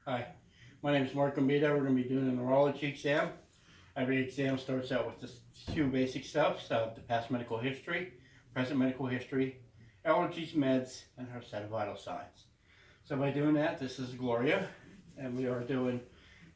Hi, my name is Mark Gambita. We're going to be doing a neurology exam. Every exam starts out with just a few basic stuff, so the past medical history, present medical history, allergies, meds, and her set of vital signs. So by doing that, this is Gloria, and we are doing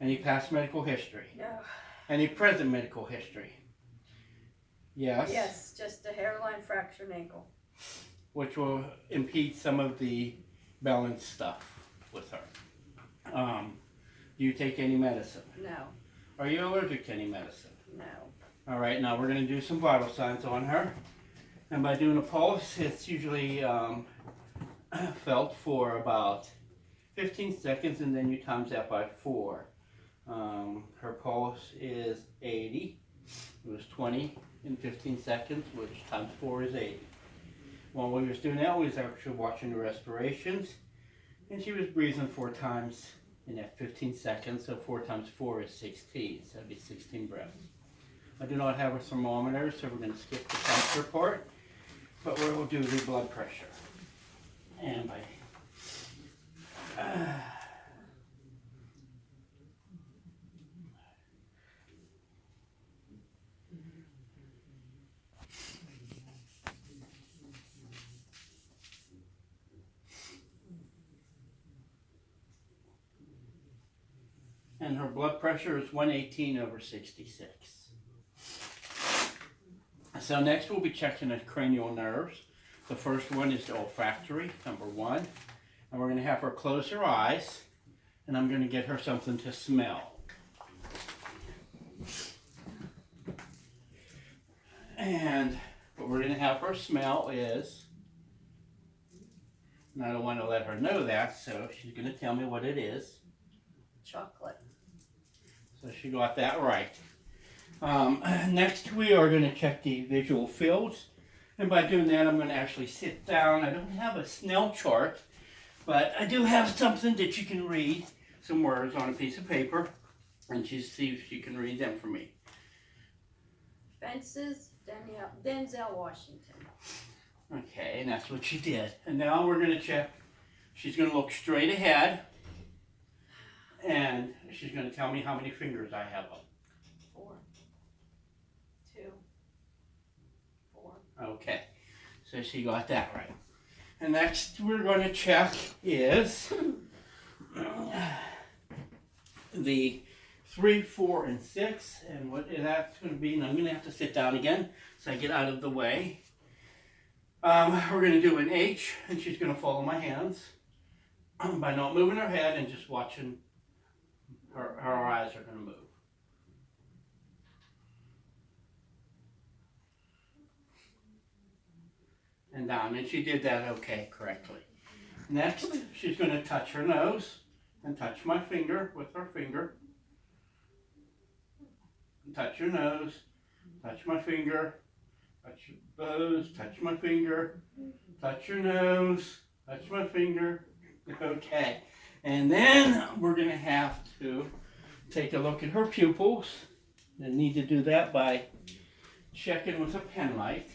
any past medical history. No. Any present medical history. Yes. Yes, just a hairline fractured ankle. Which will impede some of the balance stuff with her. Do you take any medicine? No. Are you allergic to any medicine? No. All right, now we're going to do some vital signs on her. And by doing a pulse, it's usually felt for about 15 seconds, and then you times that by 4. Her pulse is 80. It was 20 in 15 seconds, which times 4 is 80. While we was doing that, we was actually watching the respirations, and she was breathing 4 times in that 15 seconds, so 4 times 4 is 16, so that'd be 16 breaths. I do not have a thermometer, so we're going to skip the temperature part, but we will do the blood pressure. And by and her blood pressure is 118/66. So next we'll be checking the cranial nerves. The first one is the olfactory, number 1. And we're going to have her close her eyes, and I'm going to get her something to smell. And what we're going to have her smell is, and I don't want to let her know that, so she's going to tell me what it is. Chocolate. So she got that right. Next we are going to check the visual fields. And by doing that, I'm going to actually sit down. I don't have a Snell chart, but I do have something that you can read, some words on a piece of paper, and just see if you can read them for me. Fences, Denzel Washington. Okay, and that's what she did. And now we're going to check. She's going to look straight ahead, and she's going to tell me how many fingers I have up. 4. 2. 4. Okay, so she got that right. And next we're going to check is the 3, 4, and 6, and what that's going to be. And I'm going to have to sit down again so I get out of the way. We're going to do an H, and she's going to follow my hands by not moving her head and just watching. Her eyes are going to move. And down, and she did that okay, correctly. Next, she's going to touch her nose and touch my finger with her finger. Touch your nose, touch my finger, touch your nose, touch my finger, touch your nose, touch my finger. Okay. And then we're going to have to take a look at her pupils. And need to do that by checking with a pen light.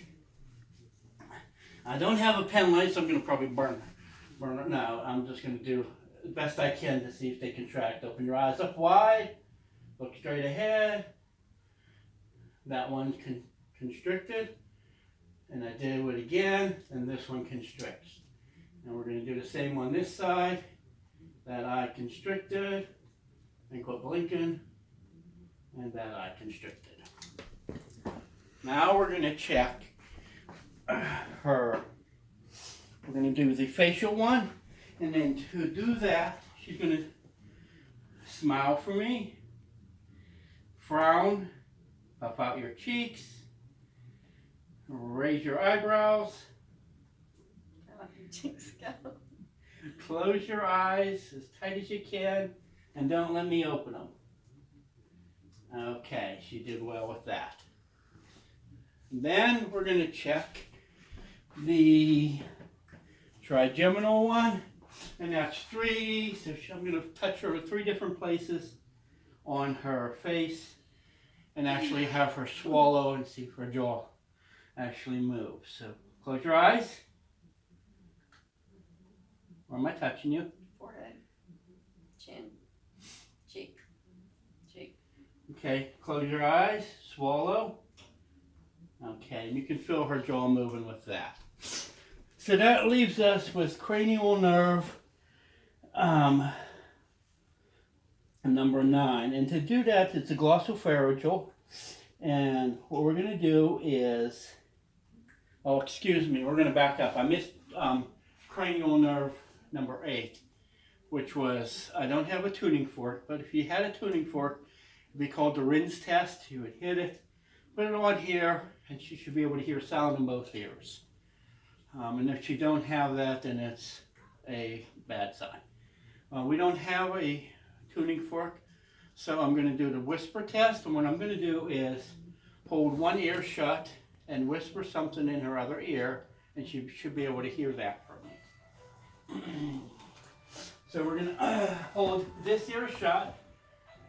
I don't have a pen light, so I'm going to probably burn it. No, I'm just going to do the best I can to see if they contract. Open your eyes up wide. Look straight ahead. That one's constricted. And I do it again, and this one constricts. And we're going to do the same on this side. That eye constricted, and quit blinking, and that eye constricted. Now we're going to check her. We're going to do the facial one, and then to do that, she's going to smile for me, frown, puff out your cheeks, raise your eyebrows, close your eyes as tight as you can, and don't let me open them. Okay, she did well with that. Then we're going to check the trigeminal one, and that's 3. So I'm going to touch her at 3 different places on her face, and actually have her swallow and see if her jaw actually moves. So close your eyes. Where am I touching you? Forehead. Chin. Okay, close your eyes, swallow. Okay, and you can feel her jaw moving with that. So that leaves us with cranial nerve number 9. And to do that, it's a glossopharyngeal. And what we're going to do is, oh, excuse me, we're going to back up. I missed cranial nerve number 8, which was, I don't have a tuning fork, but if you had a tuning fork, it'd be called the Rins test. You would hit it, put it on here, and she should be able to hear sound in both ears. And if you don't have that, then it's a bad sign. We don't have a tuning fork, so I'm going to do the whisper test. And what I'm going to do is hold one ear shut and whisper something in her other ear, and she should be able to hear that from me. So we're going to hold this ear shut,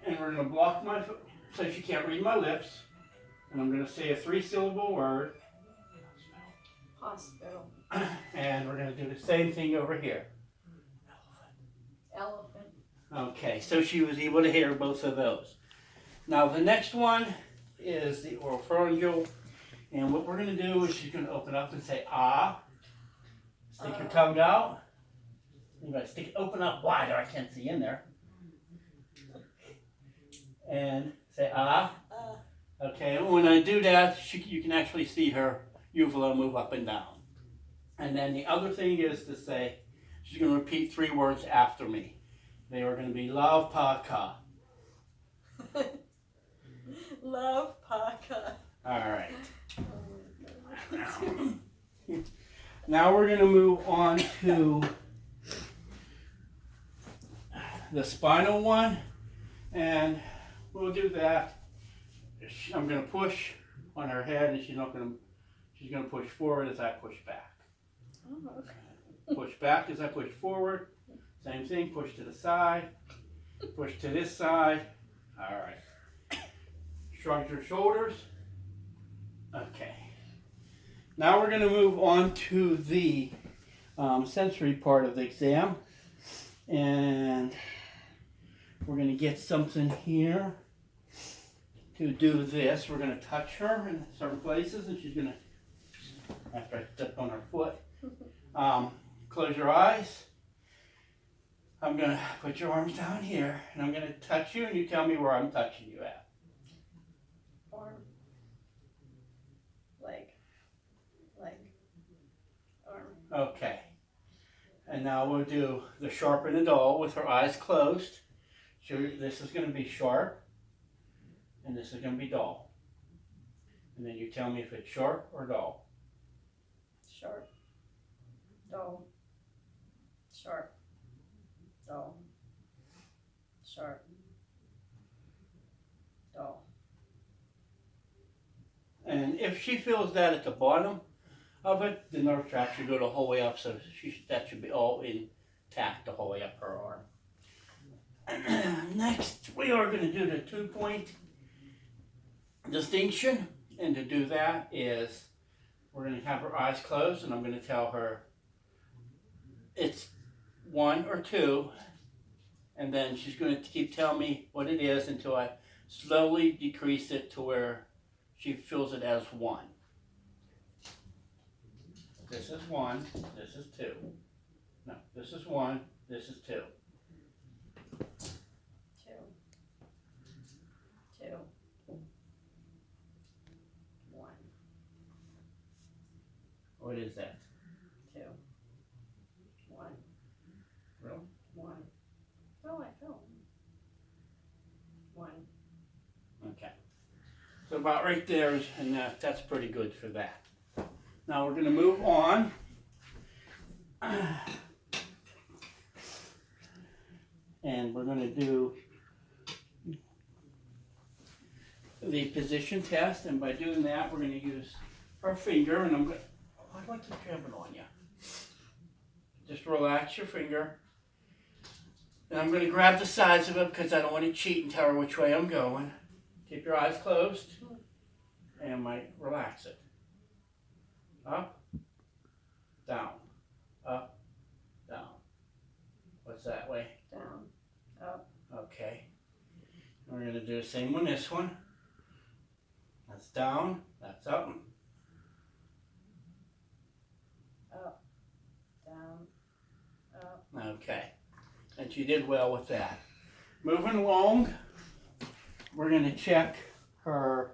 and we're going to block my foot so she can't read my lips. And I'm going to say a 3-syllable word. Hospital. And we're going to do the same thing over here. Elephant. Okay, so she was able to hear both of those. Now the next one is the oropharyngeal. And what we're going to do is she's going to open up and say ah. Stick your tongue out. You got to open up wider. I can't see in there. And say ah. Okay, and when I do that, you can actually see her uvula move up and down. And then the other thing is to say, she's going to repeat 3 words after me. They are going to be love, pa, ka. Love, Paka. All right. Now we're going to move on to the spinal one. And we'll do that. I'm going to push on her head, and she's going to push forward as I push back. Oh, okay. Push back as I push forward. Same thing, push to the side. Push to this side. All right. Shrug your shoulders. Okay. Now we're going to move on to the sensory part of the exam. And we're going to get something here to do this. We're going to touch her in certain places, and she's going to, after I step on her foot, close your eyes. I'm going to put your arms down here, and I'm going to touch you, and you tell me where I'm touching you at. Arm. Leg. Arm. Okay. And now we'll do the sharp and the dull with her eyes closed. So this is going to be sharp, and this is going to be dull. And then you tell me if it's sharp or dull. Sharp. Dull. Sharp. Dull. Sharp. Dull. And if she feels that at the bottom of it, the nerve tract should go the whole way up, so that should be all intact the whole way up her arm. Next, we are going to do the 2-point distinction. And to do that is, we're going to have her eyes closed, and I'm going to tell her it's 1 or 2, and then she's going to keep telling me what it is until I slowly decrease it to where she feels it as 1. This is 1, this is 2. No, this is 1, this is 2. 2. 1. What is that? 2. 1. Really? 1. Oh, I feel 1. Okay. So about right there is, and that's pretty good for that. Now we're going to move on. And we're going to do the position test. And by doing that, we're going to use our finger. And I'm going to, I don't keep jumping on you. Just relax your finger. And I'm going to grab the sides of it because I don't want to cheat and tell her which way I'm going. Keep your eyes closed. And I might relax it. Up, down, up, down. What's that way? Down. Up. Okay. And We're going to do the same on this one. That's down, that's up. Up, down, up. Okay, and she did well with that. Moving along, we're going to check her.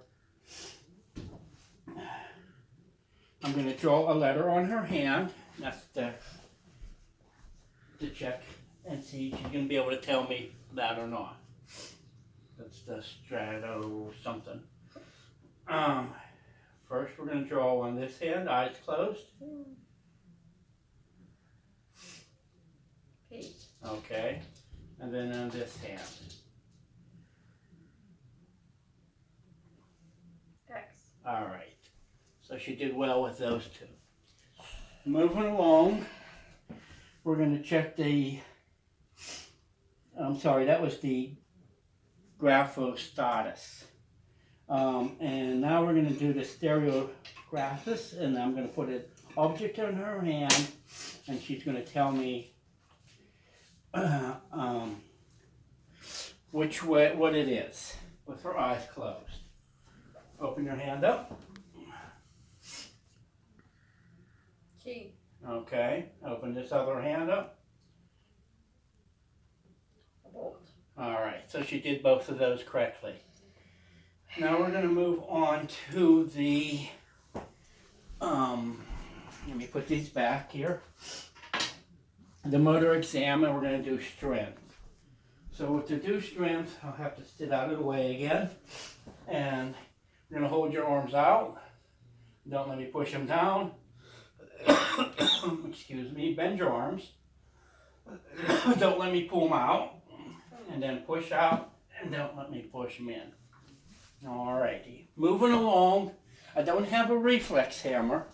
I'm going to draw a letter on her hand. That's to check and see if she's going to be able to tell me that or not. That's the strato something. First we're going to draw on this hand, eyes closed. P. Okay, and then on this hand. X. All right, so she did well with those two. Moving along, we're going to check the, I'm sorry, that was the graphostatus. And now we're going to do the stereographus, and I'm going to put an object in her hand, and she's going to tell me which way, what it is, with her eyes closed. Open your hand up. Key. Okay, open this other hand up. Bolt. All right, so she did both of those correctly. Now we're going to move on to the, let me put these back here. The motor exam, and we're going to do strength. So to do strength, I'll have to sit out of the way again. And you're going to hold your arms out. Don't let me push them down. Excuse me, bend your arms. Don't let me pull them out. And then push out, and don't let me push them in. Alrighty, moving along. I don't have a reflex hammer,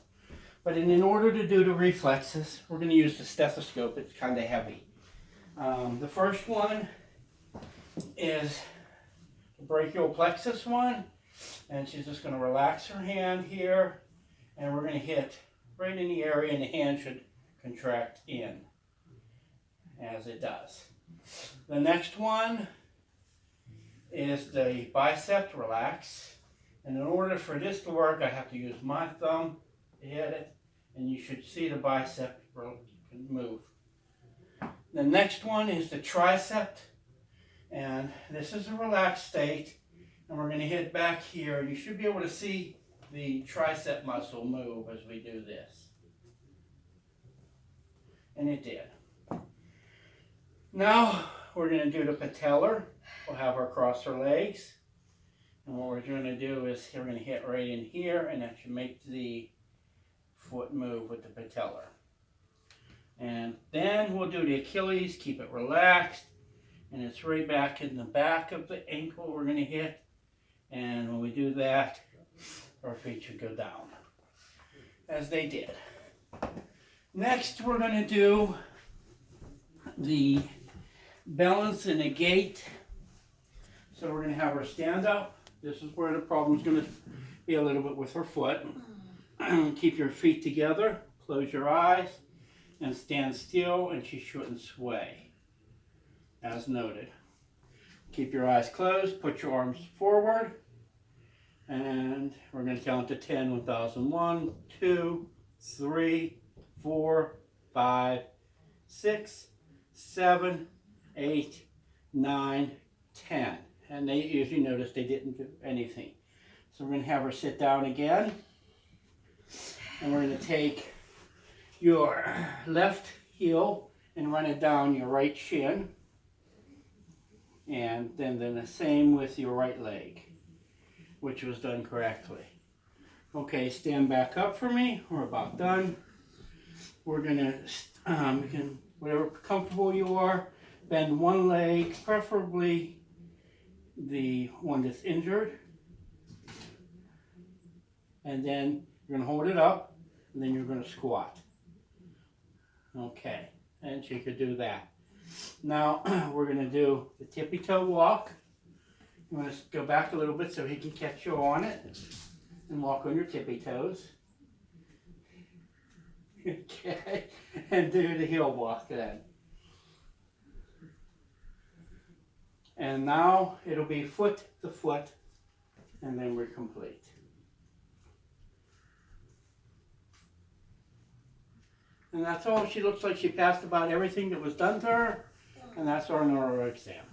but in order to do the reflexes, we're going to use the stethoscope. It's kind of heavy. The first one is the brachial plexus one, and she's just going to relax her hand here, and we're going to hit right in the area, and the hand should contract in, as it does. The next one is the bicep relax, and in order for this to work, I have to use my thumb to hit it, and you should see the bicep move. The next one is the tricep, and this is a relaxed state, and we're going to hit back here. You should be able to see the tricep muscle move as we do this, and it did. Now we're going to do the patellar. We'll have her cross her legs, and what we're going to do is we're going to hit right in here, and that should make the foot move with the patellar. And then we'll do the Achilles, keep it relaxed, and it's right back in the back of the ankle we're going to hit, and when we do that, our feet should go down, as they did. Next we're going to do the balance and the gait. So we're going to have her stand up. This is where the problem is going to be a little bit with her foot. Keep your feet together, close your eyes, and stand still, and she shouldn't sway, as noted. Keep your eyes closed, put your arms forward, and we're going to count to 10, 1,001, 2, 3, 4, 5, 6, 7, 8, 9, 10. And they usually notice they didn't do anything. So we're going to have her sit down again. And we're going to take your left heel and run it down your right shin. And then the same with your right leg, which was done correctly. Okay, stand back up for me. We're about done. We're going to, you can, whatever comfortable you are, bend one leg, preferably the one that's injured, and then you're going to hold it up, and then you're going to squat. Okay, and she could do that. Now we're going to do the tippy toe walk. You want to go back a little bit so he can catch you on it, and walk on your tippy toes. Okay, and do the heel walk then. And now it'll be foot to foot, and then we're complete. And that's all. She looks like she passed about everything that was done to her, and that's our neuro exam.